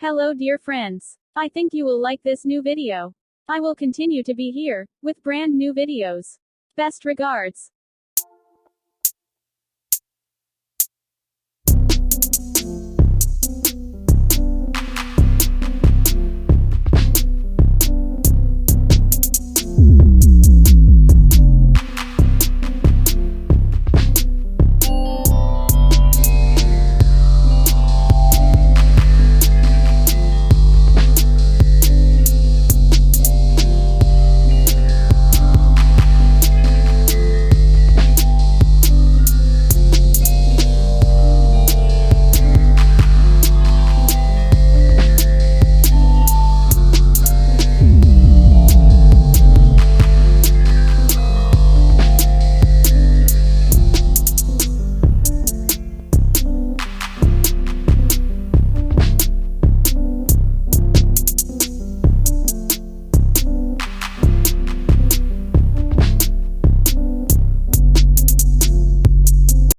Hello dear friends. I think you will like this new video. I will continue to be here, with brand new videos. Best regards.